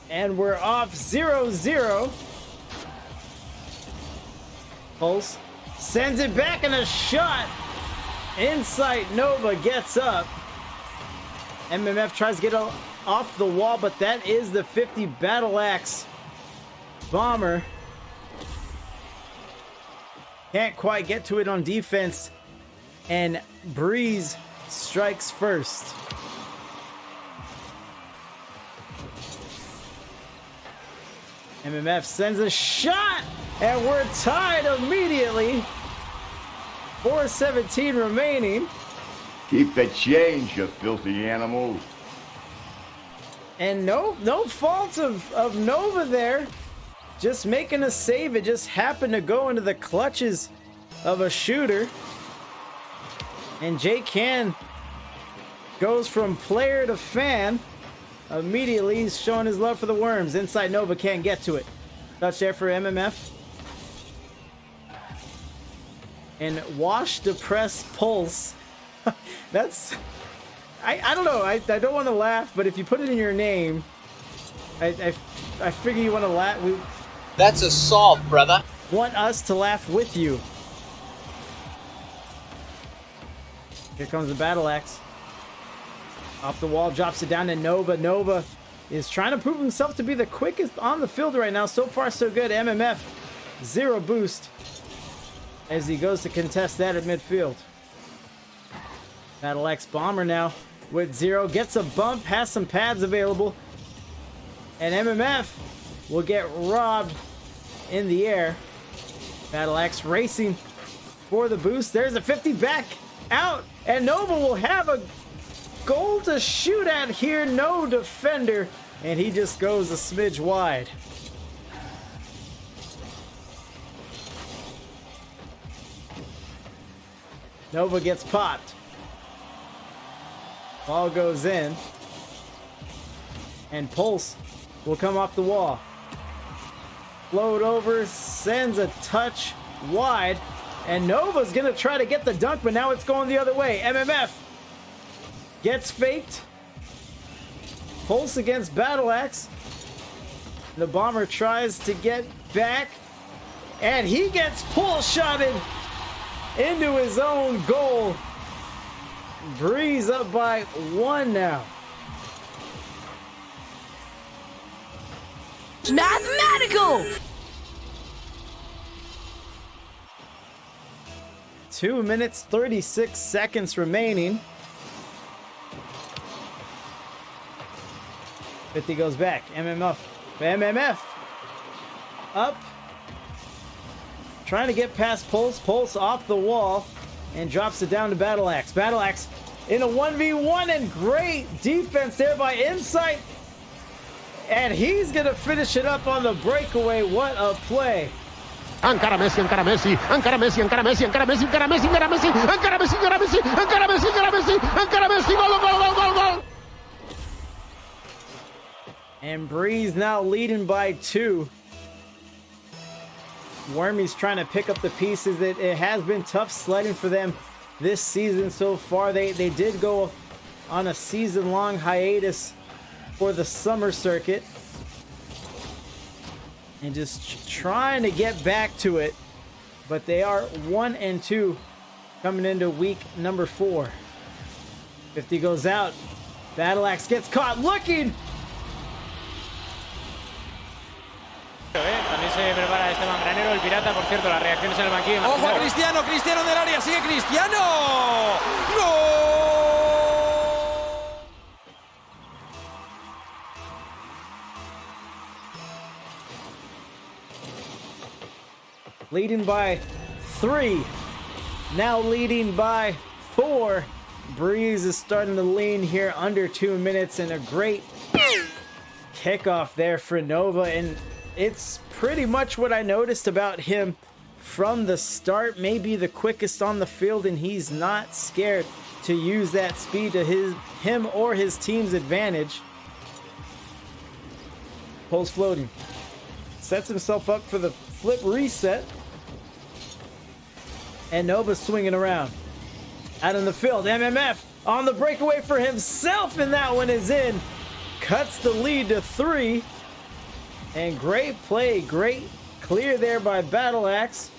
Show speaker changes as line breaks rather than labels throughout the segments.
And we're off 0-0. Pulse sends it back in a shot. Insight Nova gets up. MMF tries to get off the wall, but that is the 50 Battle Axe Bomber. Can't quite get to it on defense. And Breeze strikes first. MMF sends a shot, and we're tied immediately. 4:17 remaining.
Keep the change, you filthy animals.
And no fault of Nova there. Just making a save. It just happened to go into the clutches of a shooter. And Jake Can goes from player to fan. Immediately, he's showing his love for the Worms. Inside Nova can't get to it. Touch there for MMF. And Wash Depress Pulse. That's... I don't know. I don't want to laugh, but if you put it in your name, I figure you want to laugh.
That's assault, brother.
Want us to laugh with you. Here comes the Battle Axe. Off the wall, drops it down to Nova. Nova is trying to prove himself to be the quickest on the field right now. So far, so good. MMF, 0 boost as he goes to contest that at midfield. Battle Axe Bomber now with 0. Gets a bump, has some pads available. And MMF will get robbed in the air. Battle Axe racing for the boost. There's a 50 back out. And Nova will have a goal to shoot at here. No defender. And he just goes a smidge wide. Nova gets popped. Ball goes in. And Pulse will come off the wall. Float over, sends a touch wide. And Nova's going to try to get the dunk, but now it's going the other way. MMF gets faked. Pulse against Battle Axe. The Bomber tries to get back. And he gets pull shotted into his own goal. Breeze up by 1 now.
Mathematical!
2 minutes, 36 seconds remaining. 50 goes back. MMF. Up. Trying to get past Pulse. Pulse off the wall. And drops it down to Battle Axe. Battle Axe in a 1v1. And great defense there by Insight. And he's going to finish it up on the breakaway. What a play.
Encara Messi, encara Messi, encara Messi, encara Messi, encara Messi, encara Messi, encara Messi, encara Messi, encara Messi, encara Messi, encara Messi, encara Messi, gol, gol, gol, gol, gol.
And Breeze now leading by 2. Wormies trying to pick up the pieces. It has been tough sledding for them this season so far. They did go on a season-long hiatus for the summer circuit. And just trying to get back to it. But they are 1-2 coming into week number 4. 50 goes out. Battle Axe gets caught looking.
También se prepara Esteban Granero, el pirata, por cierto, las reacciones en el banquillo.
¡Ojo a Cristiano! ¡Cristiano del área! ¡Sigue Cristiano! ¡Gol!
Leading by 3. Now leading by 4. Breeze is starting to lean here under 2 minutes, and a great kickoff there for Nova. And it's pretty much what I noticed about him from the start. Maybe the quickest on the field, and he's not scared to use that speed to him or his team's advantage. Pulse floating. Sets himself up for the flip reset. And Nova swinging around. Out in the field, MMF on the breakaway for himself, and that one is in. Cuts the lead to 3. And great play, great clear there by Battle Axe.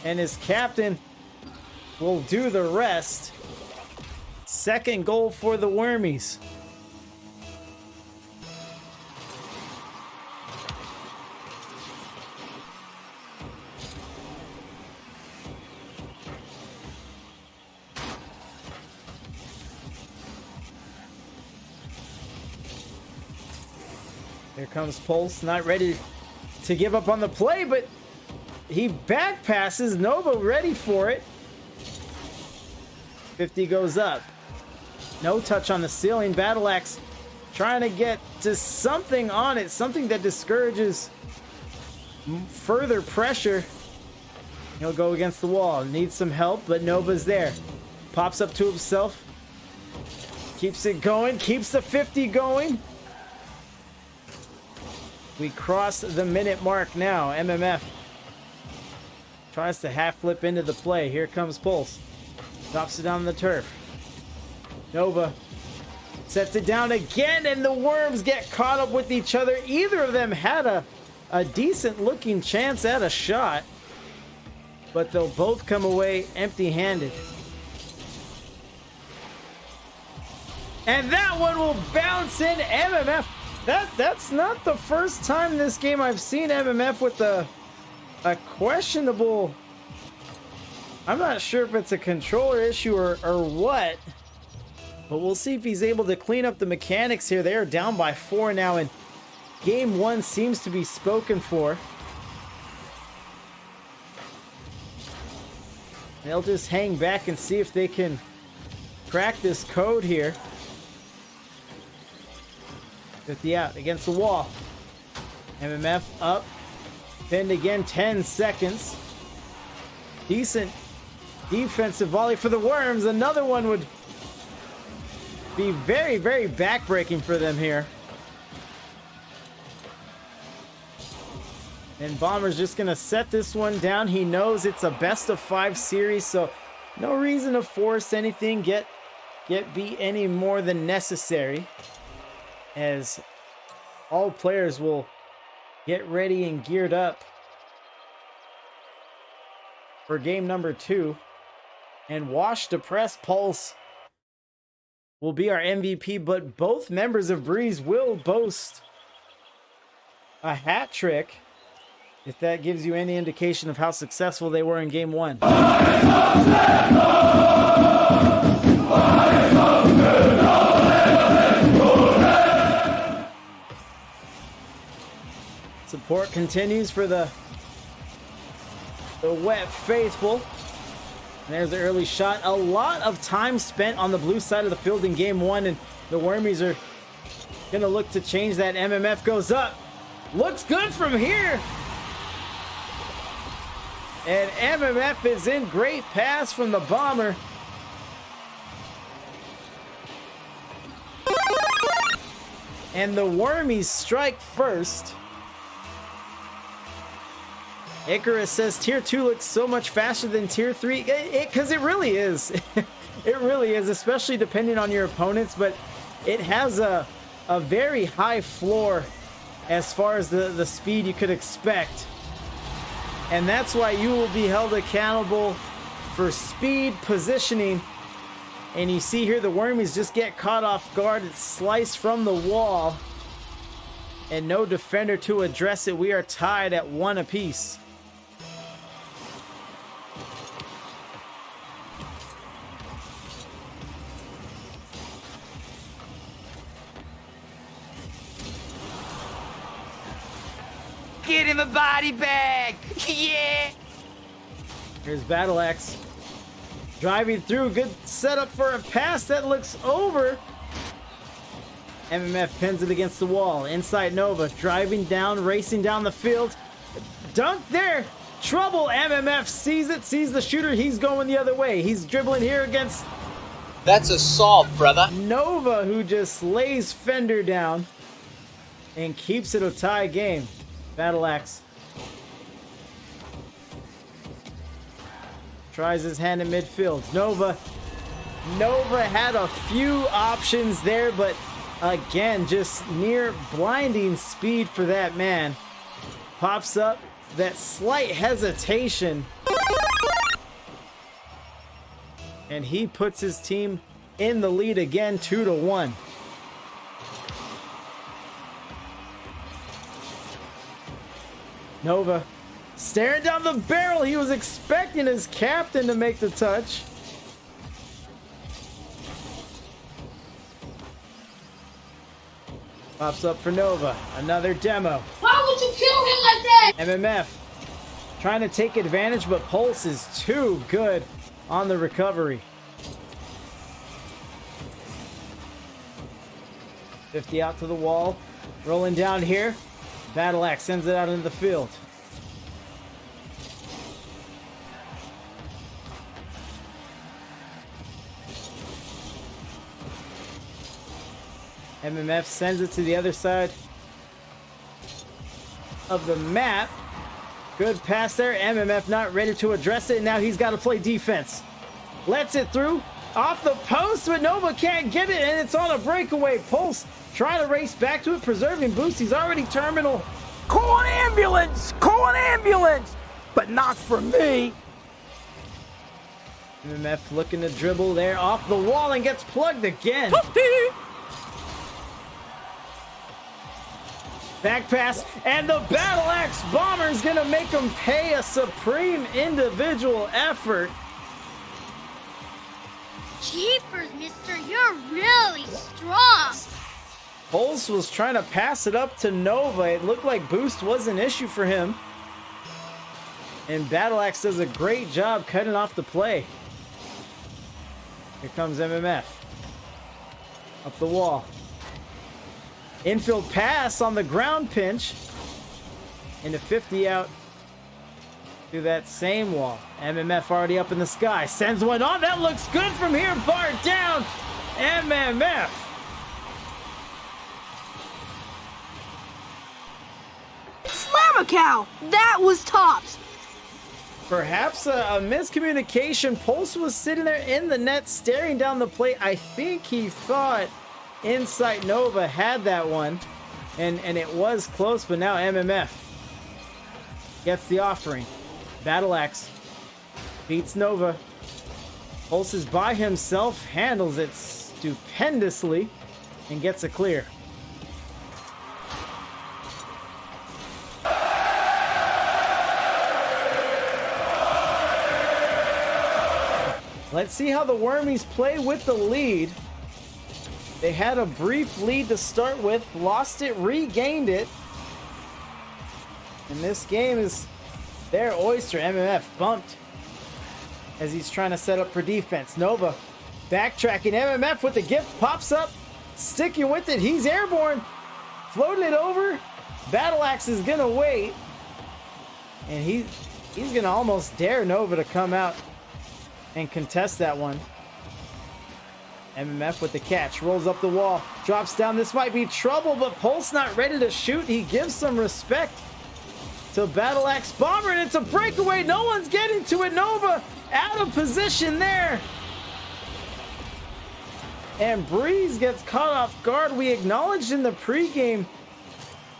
And his captain will do the rest. Second goal for the Wormies. Here comes Pulse, not ready to give up on the play, but he back passes. Nova ready for it. 50 goes up. No touch on the ceiling. Battle Axe trying to get to something on it, something that discourages further pressure. He'll go against the wall. Needs some help, but Nova's there. Pops up to himself. Keeps it going. Keeps the 50 going. We cross the minute mark now. MMF tries to half flip into the play. Here comes Pulse. Drops it on the turf. Nova sets it down again, and the Worms get caught up with each other. Either of them had a decent looking chance at a shot, but they'll both come away empty-handed. And that one will bounce in. MMF. That's not the first time this game I've seen MMF with a questionable... I'm not sure if it's a controller issue or what, but we'll see if he's able to clean up the mechanics here. They are down by 4 now, and game 1 seems to be spoken for. They'll just hang back and see if they can crack this code here. 50 out against the wall. MMF up. Pinned again, 10 seconds. Decent defensive volley for the Worms. Another one would be very, very backbreaking for them here. And Bomber's just going to set this one down. He knows it's a best of 5 series, so no reason to force anything, get beat any more than necessary, as all players will get ready and geared up for game number 2. And Wash Depress Pulse will be our MVP, but both members of Breeze will boast a hat trick, if that gives you any indication of how successful they were in game 1. Support continues for the wet faithful. And there's the early shot. A lot of time spent on the blue side of the field in game 1, and the Wormies are gonna look to change that. MMF goes up. Looks good from here. And MMF is in. Great pass from the Bomber. And the Wormies strike first. Icarus says Tier 2 looks so much faster than Tier 3. Because it really is. It really is, especially depending on your opponents. But it has a very high floor as far as the speed you could expect. And that's why you will be held accountable for speed, positioning. And you see here the Wormies just get caught off guard. It's sliced from the wall. And no defender to address it. We are tied at 1 apiece.
Get him a body bag! Yeah!
Here's Battle Axe. Driving through. Good setup for a pass that looks over. MMF pins it against the wall. Inside Nova. Driving down, racing down the field. Dunk there. Trouble. MMF sees it, sees the shooter. He's going the other way. He's dribbling here against...
That's assault, brother.
Nova, who just lays Fender down and keeps it a tie game. Battle Axe tries his hand in midfield. Nova had a few options there, but Again, just near blinding speed for that man. Pops up, that slight hesitation. And he puts his team in the lead again, 2-1. Nova staring down the barrel. He was expecting his captain to make the touch. Pops up for Nova. Another demo.
Why would you kill him like that?
MMF trying to take advantage, but Pulse is too good on the recovery. 50 out to the wall. Rolling down here. Battle Axe sends it out into the field. MMF sends it to the other side of the map. Good pass there. MMF not ready to address it. Now he's got to play defense. Lets it through. Off the post, but Nova can't get it, and it's on a breakaway. Pulse trying to race back to it, preserving boost. He's already terminal.
Call an ambulance! Call an ambulance! But not for me!
MMF looking to dribble there off the wall and gets plugged again. Back pass, and the Battle Axe Bomber is going to make him pay a supreme individual effort.
Jeepers, mister, you're really strong.
Pulse was trying to pass it up to Nova. It looked like boost was an issue for him. And Battle Axe does a great job cutting off the play. Here comes MMF. Up the wall. Infield pass on the ground pinch. Into 50 out to that same wall. MMF already up in the sky. Sends one on. That looks good from here. Bar down. MMF.
Slam a cow. That was tops.
Perhaps a miscommunication. Pulse was sitting there in the net staring down the plate. I think he thought Insight Nova had that one, and it was close, but now MMF gets the offering. Battle Axe beats Nova. Pulse is by himself, handles it stupendously, and gets a clear. Let's see how the Wormies play with the lead. They had a brief lead to start with, lost it, regained it. And this game is their oyster. MMF bumped as he's trying to set up for defense. Nova backtracking. MMF with the gift pops up, sticking with it. He's airborne, floating it over. Battle Axe is gonna wait, and he's gonna almost dare Nova to come out and contest that one. MMF with the catch, rolls up the wall, drops down. This might be trouble, but Pulse not ready to shoot. He gives some respect to Battle Axe Bomber, and it's a breakaway. No one's getting to it. Nova out of position there. And Breeze gets caught off guard. We acknowledged in the pregame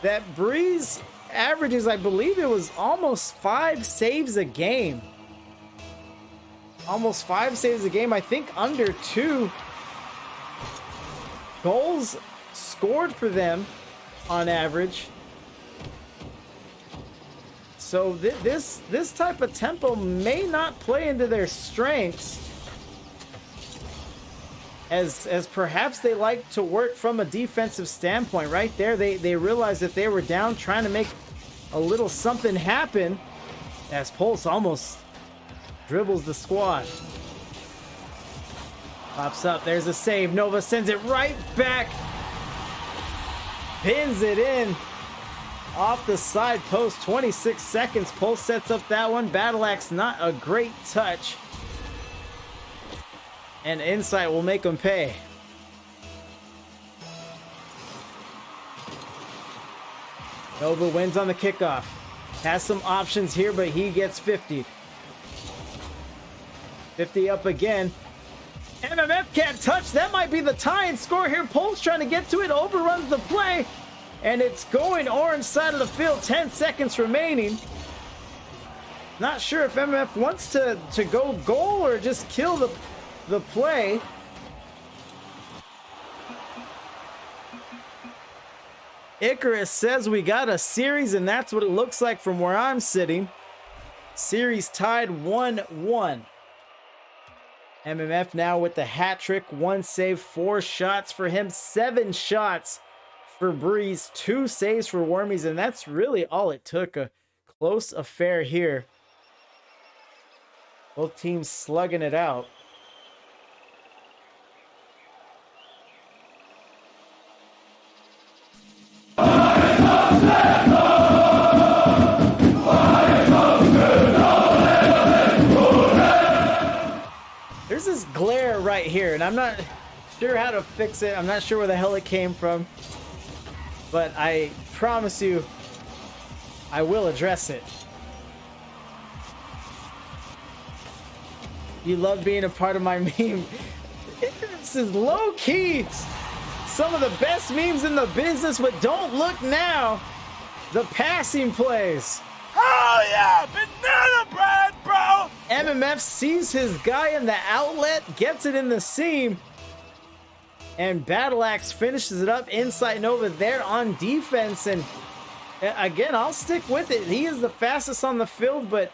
that Breeze averages, I believe it was almost 5 saves a game. Almost 5 saves a game. I think under 2 goals scored for them on average. So this type of tempo may not play into their strengths, as perhaps they like to work from a defensive standpoint. Right there, they realized that they were down, trying to make a little something happen, as Pulse almost dribbles the squad. Pops up, there's a save. Nova sends it right back. Pins it in. Off the side post, 26 seconds. Pulse sets up that one. Battle Axe, not a great touch. And Insight will make them pay. Nova wins on the kickoff. Has some options here, but he gets 50. 50 up again. MMF can't touch. That might be the tying score here. Pulse trying to get to it, overruns the play, and it's going orange side of the field. 10 seconds remaining. Not sure if MMF wants to go goal or just kill the play. Icarus says we got a series, and that's what it looks like from where I'm sitting. Series tied 1-1. MMF now with the hat trick, 1 save, 4 shots for him, 7 shots for Breeze, 2 saves for Wormies, and that's really all it took. A close affair here. Both teams slugging it out. There's this glare right here, and I'm not sure how to fix it. I'm not sure where the hell it came from, but I promise you I will address it. You love being a part of my meme. This is low-key some of the best memes in the business, but don't look now. The passing plays.
Oh yeah, banana bread, bro!
MMF sees his guy in the outlet, gets it in the seam, and Battle Axe finishes it up inside Nova there on defense. And again, I'll stick with it. He is the fastest on the field, but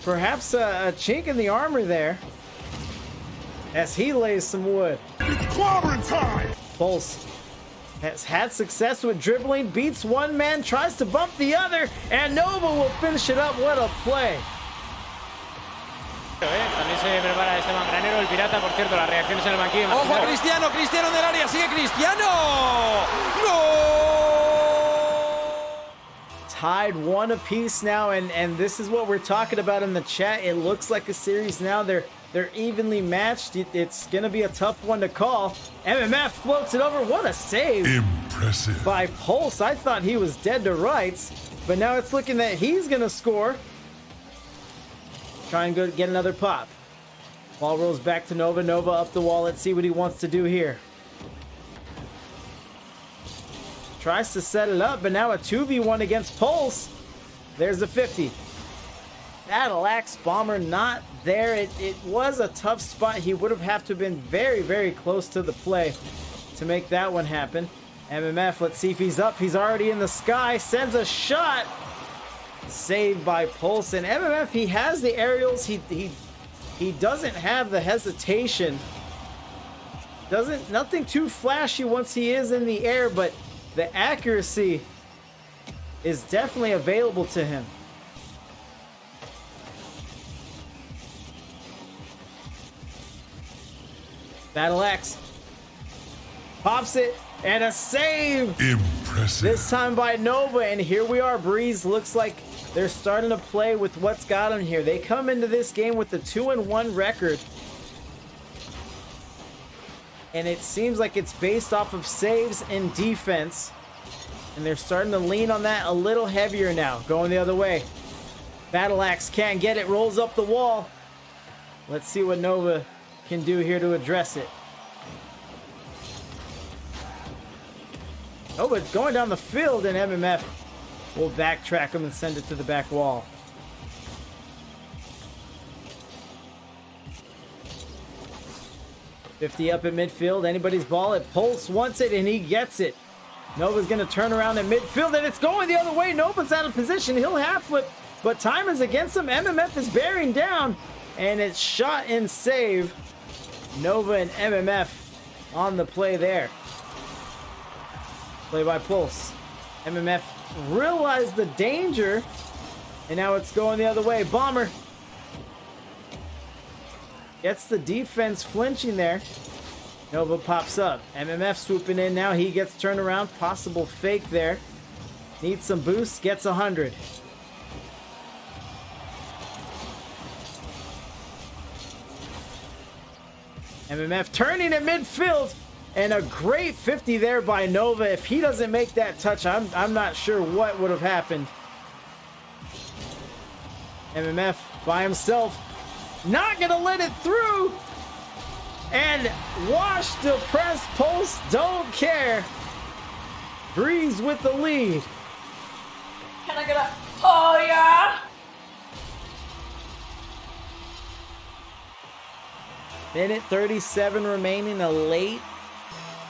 perhaps a chink in the armor there as he lays some wood.
It's clobbering time!
Pulse has had success with dribbling, beats one man, tries to bump the other, and Nova will finish it up. What a play.
También se prepara Esteban Granero, el pirata, por cierto, las reacciones en el banquillo.
Ojo a Cristiano, Cristiano en el área, sigue Cristiano. ¡Gol!
Tied 1 apiece now, and this is what we're talking about in the chat. It looks like a series now. They're evenly matched. It's gonna be a tough one to call. MMF floats it over. What a save!
Impressive.
By Pulse. I thought he was dead to rights, but now it's looking that he's gonna score. Try and go get another pop. Ball rolls back to Nova. Nova up the wall. Let's see what he wants to do here. Tries to set it up, but now a 2v1 against Pulse. There's a 50. Battle Axe Bomber not there. It was a tough spot. He would have to been very, very close to the play to make that one happen. MMF, let's see if he's up. He's already in the sky. Sends a shot. Saved by Pulse. And MMF, he has the aerials. He doesn't have the hesitation. Nothing too flashy once he is in the air, but the accuracy is definitely available to him. Battle Axe pops it, and a save.
Impressive.
This time by Nova, and here we are. Breeze looks like they're starting to play with what's got them here. They come into this game with a 2-1 record, and it seems like it's based off of saves and defense, and they're starting to lean on that a little heavier now. Going the other way. Battle Axe can't get it, rolls up the wall. Let's see what Nova can do here to address it. Oh, but going down the field, and MMF will backtrack him and send it to the back wall. $50 up in midfield. Anybody's ball. It Pulse wants it, and he gets it. Nova's going to turn around in midfield, and it's going the other way. Nova's out of position. He'll half flip, but time is against him. MMF is bearing down, and it's shot and save. Nova and MMF on the play there. Play by Pulse. MMF realized the danger, and now it's going the other way. Bomber gets the defense flinching there. Nova pops up. MMF swooping in now. He gets turned around. Possible fake there. Needs some boost. Gets 100. MMF turning at midfield, and a great 50 there by Nova. If he doesn't make that touch, I'm not sure what would have happened. MMF by himself, not gonna let it through, And wash the press. Pulse don't care. Breeze with the lead.
Can I get a oh yeah?
Minute 37 remaining, a late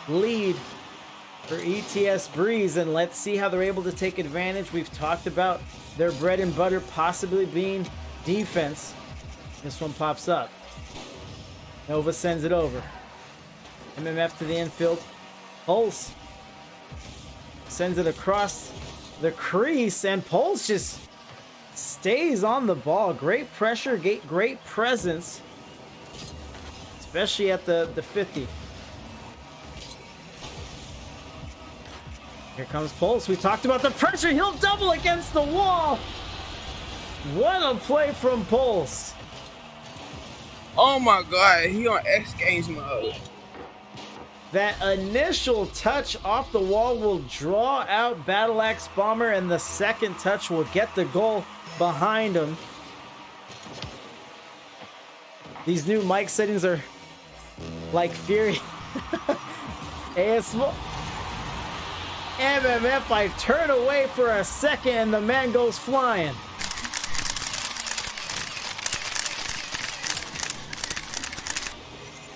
lead for ETS Breeze, and let's see how they're able to take advantage. We've talked about their bread and butter possibly being defense. This one pops up. Nova sends it over. MMF to the infield. Pulse sends it across the crease, and Pulse just stays on the ball. Great pressure, great presence, especially at the 50. Here comes Pulse. We talked about the pressure. He'll double against the wall. What a play from Pulse.
Oh my god, he on X Games mode.
That initial touch off the wall will draw out Battle Axe Bomber, and the second touch will get the goal behind him. These new mic settings are like Fury. ASMR. MMF, I turn away for a second and the man goes flying.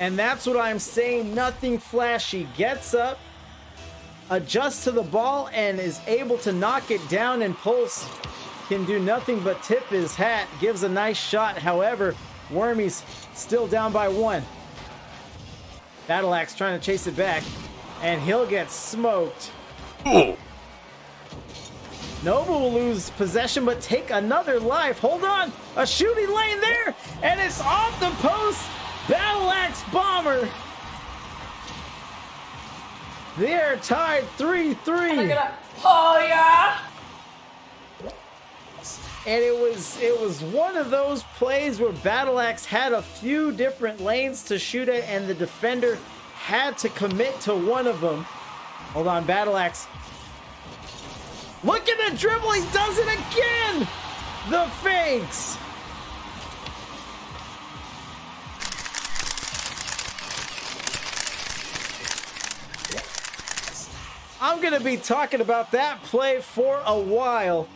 And that's what I'm saying, nothing flashy. Gets up, adjusts to the ball, and is able to knock it down, and Pulse can do nothing but tip his hat. Gives a nice shot, however, Wormies still down by 1. Battle Axe trying to chase it back, and he'll get smoked. Nova will lose possession, but take another life. Hold on, a shooting lane there, and it's off the post. Battle Axe Bomber. They're tied 3-3.
Oh yeah.
And it was one of those plays where Battle Axe had a few different lanes to shoot at, and the defender had to commit to one of them. Hold on, Battle Axe. Look at the dribble, he does it again! The fakes! I'm gonna be talking about that play for a while.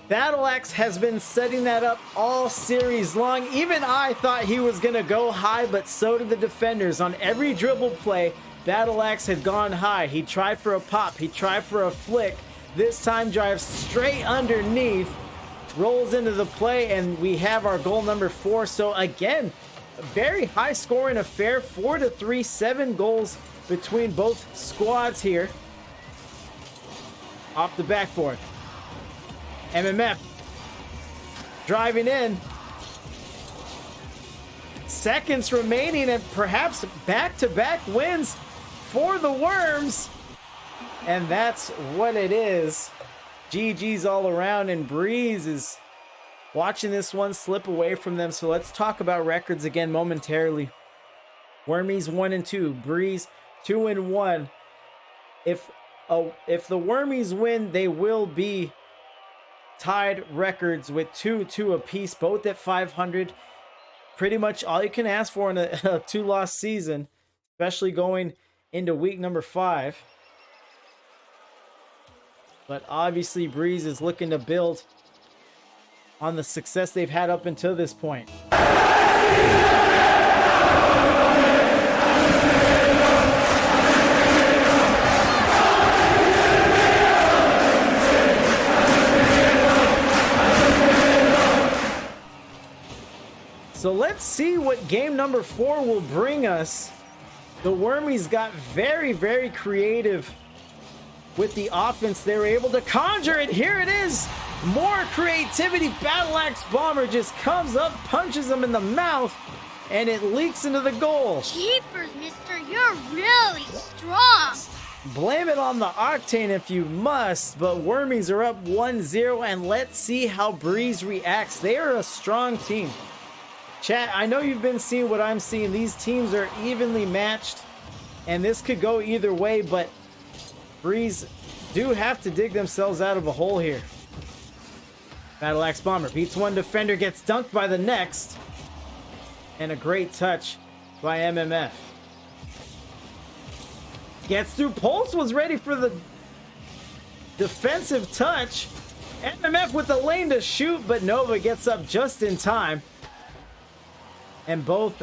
Battle Axe has been setting that up all series long. Even I thought he was gonna go high, but so did the defenders. On every dribble play, Battle Axe had gone high. He tried for a pop, he tried for a flick. This time drives straight underneath, rolls into the play, and we have our goal number 4. So again, a very high scoring affair, 4-3, 7 goals between both squads here. Off the backboard. MMF driving in. Seconds remaining, and perhaps back-to-back wins for the Worms. And that's what it is. GG's all around, and Breeze is watching this one slip away from them. So let's talk about records again momentarily. Wormies 1-2, Breeze 2-1. If the Wormies win, they will be tied records with 2-2 apiece, both at 500. Pretty much all you can ask for in a 2-loss season, especially going into week number 5. But obviously Breeze is looking to build on the success they've had up until this point. So let's see what game number 4 will bring us. The Wormies got very, very creative with the offense. They were able to conjure it. Here it is. More creativity. Battle Axe Bomber just comes up, punches him in the mouth, and it leaks into the goal.
Jeepers, mister, you're really strong.
Blame it on the octane if you must, but Wormies are up 1-0, and let's see how Breeze reacts. They are a strong team. Chat, I know you've been seeing what I'm seeing. These teams are evenly matched, and this could go either way, but Breeze do have to dig themselves out of a hole here. Battle Axe Bomber beats one defender, gets dunked by the next, and a great touch by MMF. Gets through. Pulse was ready for the defensive touch. MMF with the lane to shoot, but Nova gets up just in time. And both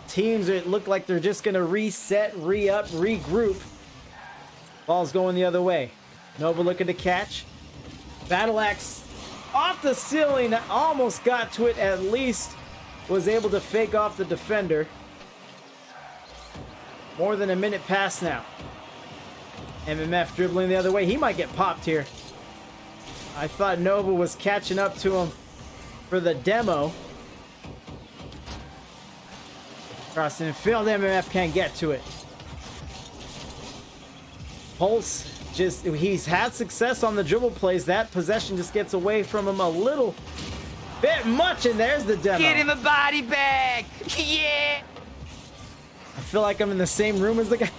teams, it look like they're just going to reset, re-up, regroup. Ball's going the other way. Nova looking to catch. Battle Axe off the ceiling. Almost got to it. At least was able to fake off the defender. More than a minute past now. MMF dribbling the other way. He might get popped here. I thought Nova was catching up to him for the demo. Crossing and field. MMF can't get to it. Pulse just, he's had success on the dribble plays. That possession just gets away from him a little bit much, and there's the demo.
Get in the body bag. Yeah.
I feel like I'm in the same room as the guy.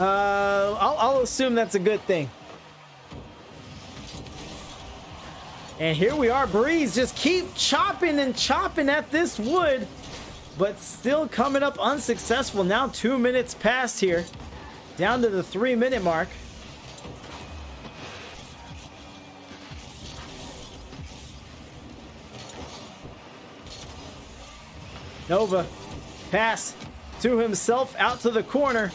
I'll assume that's a good thing. And here we are. Breeze just keep chopping and chopping at this wood, but still coming up unsuccessful. Now 2 minutes past here. Down to the 3-minute mark. Nova pass to himself out to the corner.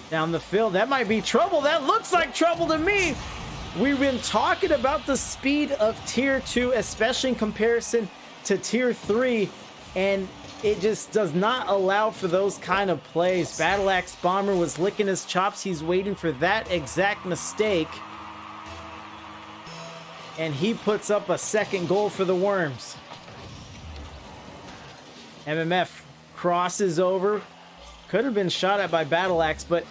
Down the field. That might be trouble. That looks like trouble to me. We've been talking about the speed of Tier 2, especially in comparison to Tier 3, and it just does not allow for those kind of plays. Battle Axe Bomber was licking his chops. He's waiting for that exact mistake. And he puts up a second goal for the Worms. MMF crosses over. Could have been shot at by Battle Axe, but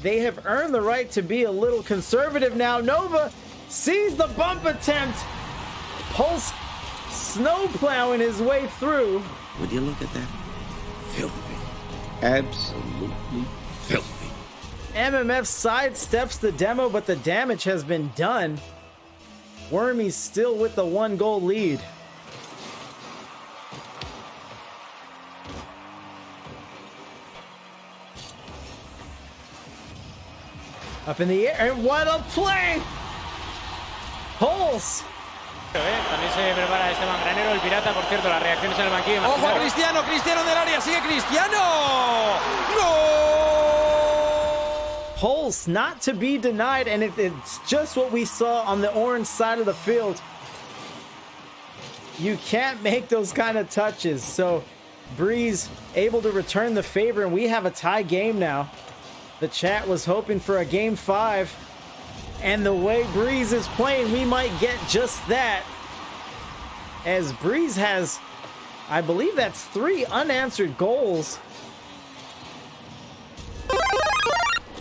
they have earned the right to be a little conservative now. Nova sees the bump attempt. Pulse snow plowing his way through.
Would you look at that? Filthy. Absolutely filthy.
MMF sidesteps the demo, but the damage has been done. Wormies still with the 1-goal lead. Up in the air, and what a play! Pulse.
También se prepara Esteban Granero, el pirata, por cierto, las reacciones en el banquillo.
Ojo, Cristiano, Cristiano del área, sigue Cristiano. ¡Gol!
Pulse not to be denied, and it's just what we saw on the orange side of the field. You can't make those kind of touches, so Breeze able to return the favor, and we have a tie game now. The chat was hoping for a game 5, and the way Breeze is playing, we might get just that. As Breeze has, I believe that's 3 unanswered goals.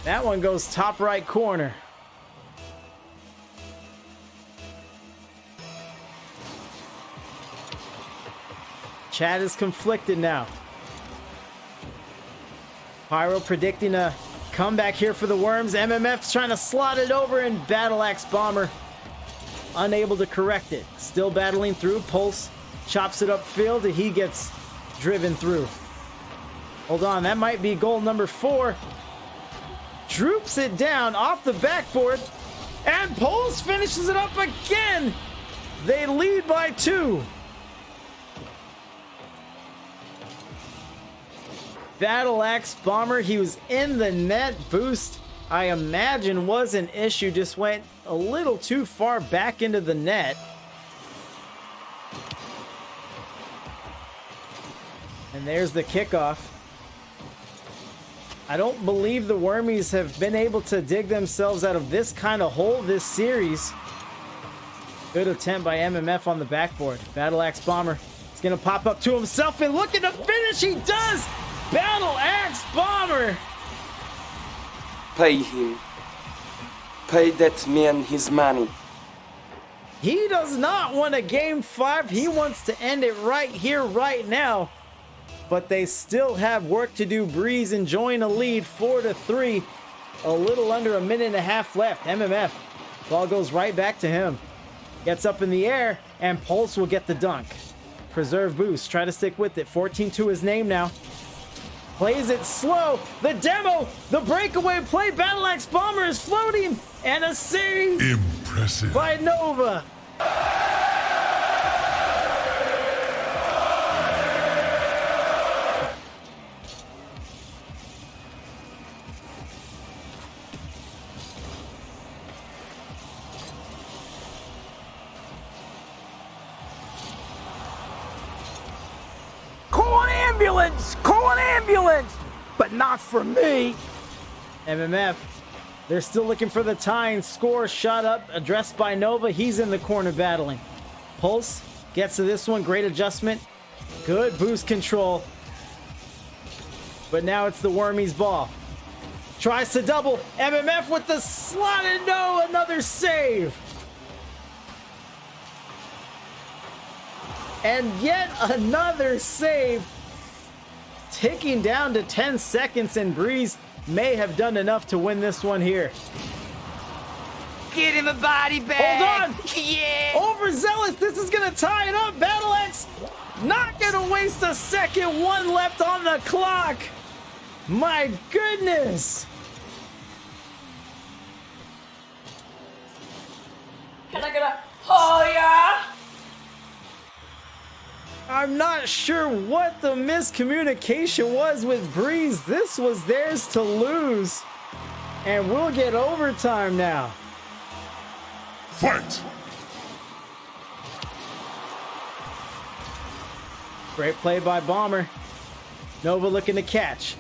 That one goes top right corner. Chat is conflicted now. Pyro predicting a comeback here for the Worms. MMF's trying to slot it over, and Battle Axe Bomber unable to correct it. Still battling through. Pulse chops it upfield, and he gets driven through. Hold on, that might be goal number 4. Droops it down off the backboard, and Pulse finishes it up again. They lead by 2. Battle Axe Bomber, he was in the net. Boost, I imagine, was an issue. Just went a little too far back into the net. And there's the kickoff. I don't believe the Wormies have been able to dig themselves out of this kind of hole this series. Good attempt by MMF on the backboard. Battle Axe Bomber is going to pop up to himself and looking to finish. He does! Battle Axe Bomber!
Pay him. Pay that man his money.
He does not want a game 5. He wants to end it right here, right now. But they still have work to do. Breeze enjoying a lead 4-3. a little under a minute and a half left. MMF, ball goes right back to him. Gets up in the air, and Pulse will get the dunk. Preserve boost, try to stick with it. 14-2 his name now. Plays it slow. The demo, the breakaway play. Battle Axe Bomber is floating, and a save.
Impressive.
By Nova.
Call an ambulance! Call an ambulance! But not for me.
MMF, they're still looking for the tying score. Shot up, addressed by Nova. He's in the corner battling. Pulse gets to this one. Great adjustment. Good boost control. But now it's the Wormies ball. Tries to double. MMF with the slot, and no, another save. And yet another save. Ticking down to 10 seconds, and Breeze may have done enough to win this one here.
Get him a body bag.
Hold on.
Yeah.
Overzealous. This is going to tie it up. Battle Axe not going to waste a second. One left on the clock. My goodness.
Can I get a oh yeah?
I'm not sure what the miscommunication was with Breeze. This was theirs to lose. And we'll get overtime now.
Fight!
Great play by Bomber. Nova looking to catch.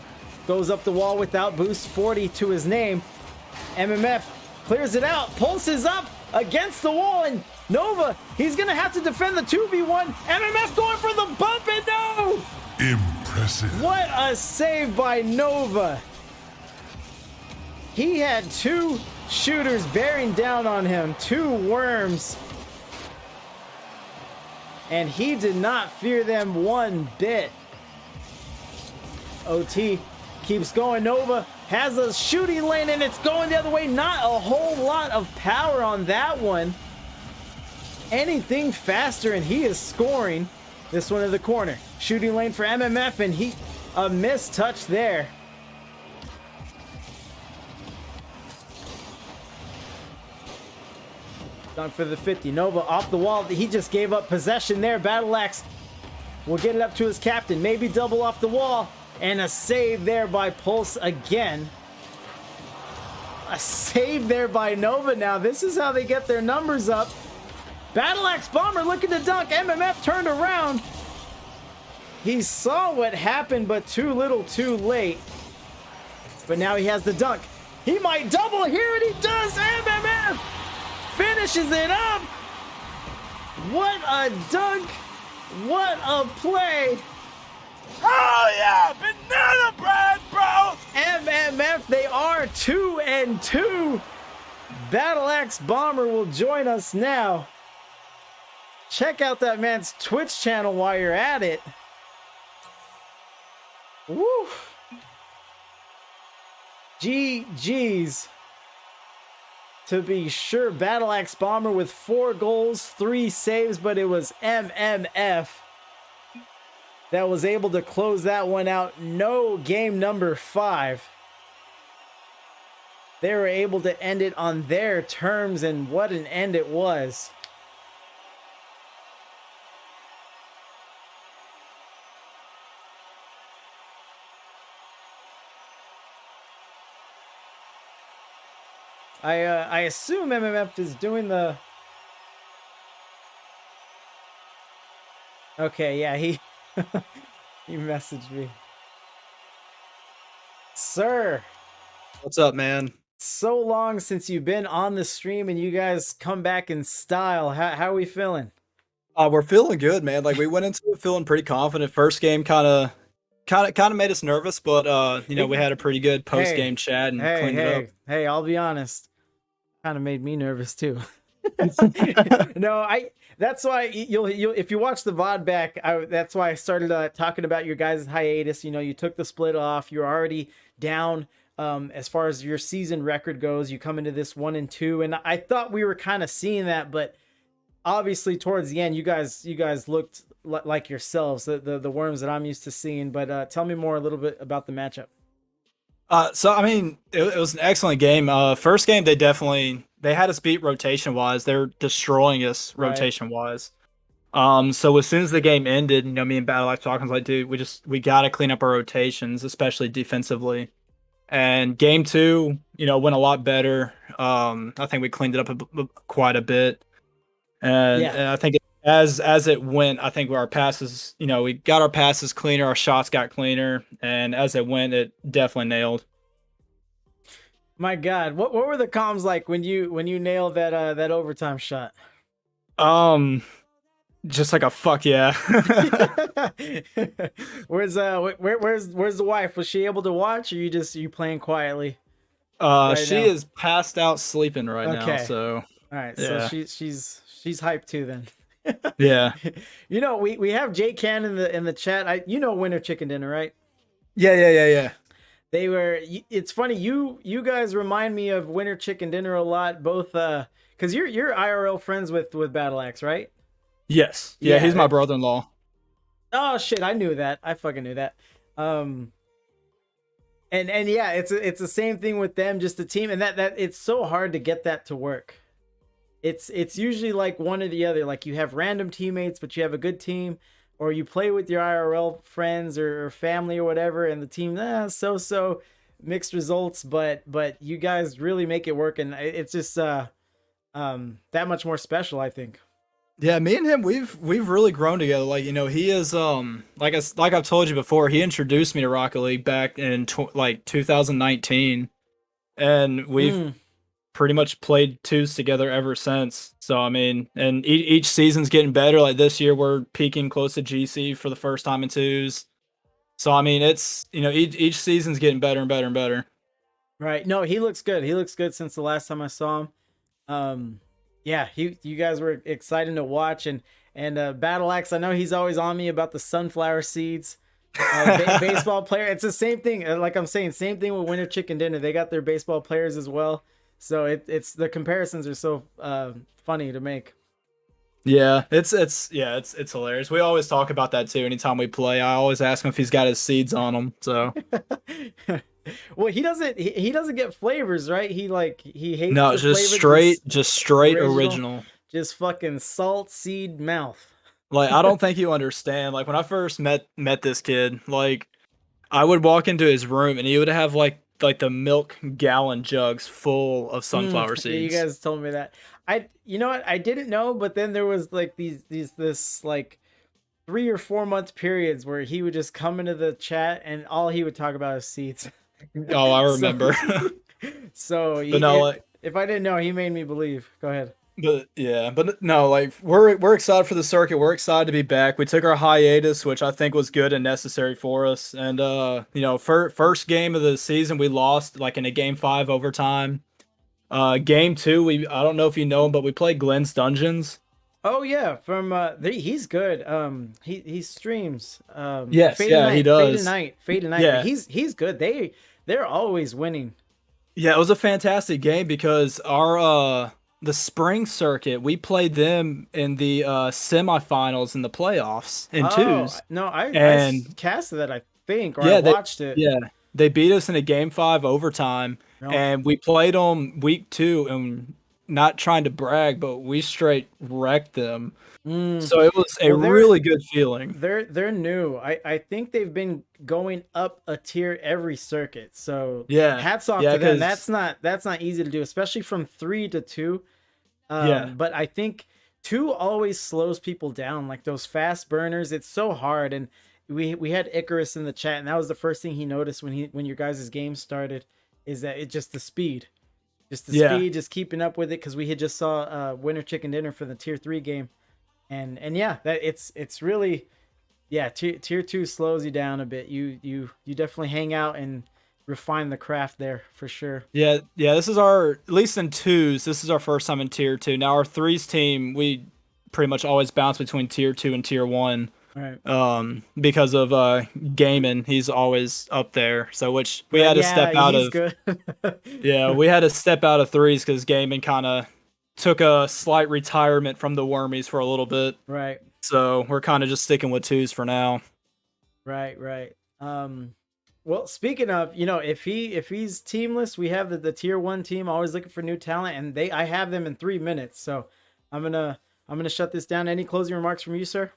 Goes up the wall without boost. 40 to his name. MMF clears it out. Pulse is up against the wall, and Nova, he's going to have to defend the 2v1. MMF going for the bump, and no!
Impressive.
What a save by Nova. He had two shooters bearing down on him, two worms. And he did not fear them one bit. OT keeps going. Nova has a shooting lane, and it's going the other way. Not a whole lot of power on that one. Anything faster, and he is scoring. This one in the corner. Shooting lane for MMF, and a missed touch there. Dunk for the 50. Nova off the wall. He just gave up possession there. Battle Axe will get it up to his captain. Maybe double off the wall. And a save there by Pulse again. A save there by Nova now. This is how they get their numbers up. Battle Axe Bomber looking to dunk. MMF turned around. He saw what happened, but too little too late. But now he has the dunk. He might double here, and he does. MMF finishes it up. What a dunk. What a play.
Oh yeah, banana bread, bro!
MMF, they are 2-2. Battle Axe Bomber will join us now. Check out that man's Twitch channel while you're at it. Woo! GG's. To be sure, Battle Axe Bomber with 4 goals, 3 saves, but it was MMF that was able to close that one out. No game number 5. They were able to end it on their terms, and what an end it was. I assume MMF is doing the... Okay, yeah, he messaged me. Sir.
What's up, man?
So long since you've been on the stream, and you guys come back in style. How are we feeling?
We're feeling good, man. Like, we went into it feeling pretty confident. First game kind of made us nervous, but you know, we had a pretty good post game chat and cleaned it up.
Hey, I'll be honest. Kind of made me nervous too. No, that's why you'll if you watch the VOD back, that's why I started talking about your guys' hiatus. You know, you took the split off. You're already down as far as your season record goes. You come into this 1-2, and I thought we were kind of seeing that, but obviously towards the end, you guys looked like yourselves, the Worms that I'm used to seeing. But tell me more a little bit about the matchup.
So I mean, it was an excellent game. First game, they had us beat rotation wise. They're destroying us rotation wise. So as soon as the game ended, me and Battle Axe talking, like, dude, we got to clean up our rotations, especially defensively. And game 2, went a lot better. I think we cleaned it up quite a bit. And I think as it went, I think our passes, we got our passes cleaner, our shots got cleaner, and as it went, it definitely nailed.
My God, what were the comms like when you nailed that overtime shot?
Just like a fuck yeah.
Where's the wife? Was she able to watch, or you playing quietly?
She is passed out sleeping right now. So
all right,
yeah.
so she's hyped too then.
Yeah.
We have Jay Can in the chat. Winter Chicken Dinner, right?
Yeah.
They were. It's funny. You guys remind me of Winter Chicken Dinner a lot. Both because you're IRL friends with Battle Axe, right?
Yes. Yeah, he's my brother-in-law.
Oh shit! I knew that. I fucking knew that. And yeah, it's the same thing with them. Just the team, and that it's so hard to get that to work. It's usually like one or the other. Like you have random teammates, but you have a good team, or you play with your IRL friends or family or whatever, and the team so mixed results. But you guys really make it work, and it's just that much more special, I think.
Yeah, me and him, we've really grown together. Like, he is like I've told you before, he introduced me to Rocket League back in 2019, and we've pretty much played twos together ever since. So I mean, and each season's getting better. Like this year, we're peaking close to GC for the first time in twos. So I mean, it's each season's getting better and better and better.
Right. No, he looks good. He looks good since the last time I saw him. Yeah, you guys were exciting to watch, and Battle Axe, I know he's always on me about the sunflower seeds. Baseball player, it's the same thing. Like I'm saying, same thing with Winter Chicken Dinner. They got their baseball players as well, so it's the comparisons are so funny to make.
Yeah, it's hilarious. We always talk about that too. Anytime we play, I always ask him if he's got his seeds on him. So.
Well, he doesn't get flavors, right? He hates.
No, just straight original.
Just fucking salt seed mouth.
Like, I don't think you understand. Like, when I first met this kid, like, I would walk into his room and he would have like the milk gallon jugs full of sunflower seeds.
Yeah, you guys told me that. You know what? I didn't know, but then there was like this like 3 or 4 month periods where he would just come into the chat and all he would talk about is seeds.
Oh, I remember.
So if I didn't know, he made me believe. Go ahead.
But no, like we're excited for the circuit. We're excited to be back. We took our hiatus, which I think was good and necessary for us. And first game of the season we lost like in a game 5 overtime. Game 2, I don't know if you know him, but we played Glenn's Dungeons.
Oh yeah, from he's good. He streams.
Yes, he does.
Fade to Night. Yeah. He's good. They're always winning.
Yeah, it was a fantastic game because our the spring circuit, we played them in the semifinals in the playoffs in twos.
No, I casted that, I think, or I watched it.
Yeah, they beat us in a game 5 overtime, and we played them week 2, and not trying to brag, but we straight wrecked them. So it was a really good feeling.
They're new. I think they've been going up a tier every circuit. So
yeah,
hats off to them. That's not easy to do, especially from 3 to 2. But I think 2 always slows people down. Like those fast burners, it's so hard. And we had Icarus in the chat, and that was the first thing he noticed when your guys' game started, is that it's just the speed. Speed, just keeping up with it, because we had just saw Winter Chicken Dinner for the tier 3 game. And yeah, that it's really, yeah, tier 2 slows you down a bit. You definitely hang out and refine the craft there for sure.
Yeah, this is at least in 2s, this is our first time in tier 2. Now our 3s team, we pretty much always bounce between tier 2 and tier 1.
Right.
Because of gaming, he's always up there. So which we had to step out
he's
of.
Good.
Yeah, we had to step out of threes because gaming kind of took a slight retirement from the Wormies for a little bit.
Right.
So we're kind of just sticking with twos for now.
Right. Well, speaking of, if he's teamless, we have the tier 1 team always looking for new talent, and I have them in 3 minutes. So I'm gonna shut this down. Any closing remarks from you, sir?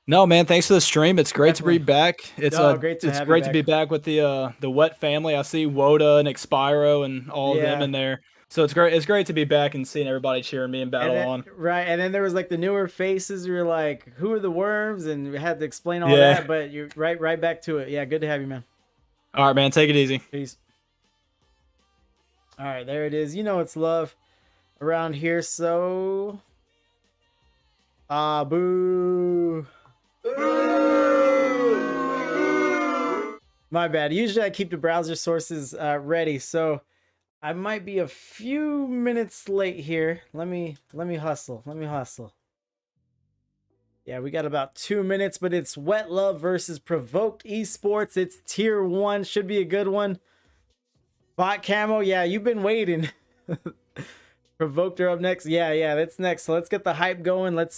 No, man. Thanks for the stream. It's great to be back. It's
great
to be back with the Wet family. I see Woda and Expiro and all of them in there. So it's great. It's great to be back and seeing everybody cheering me and battle on.
Right, and then there was like the newer faces. We were like, "Who are the Worms?" And we had to explain all that. But you're right back to it. Yeah, good to have you, man.
All right, man. Take it easy.
Peace. All right, there it is. It's love around here. So, boo. My bad. Usually I keep the browser sources ready, so I might be a few minutes late here. Let me hustle. Yeah, we got about 2 minutes, but it's Wet Love versus Provoked Esports. It's tier 1. Should be a good one. Bot camo. Yeah, you've been waiting. Provoked are up next. Yeah, that's next. So let's get the hype going. Let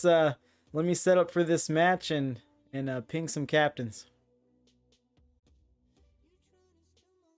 me set up for this match and ping some captains.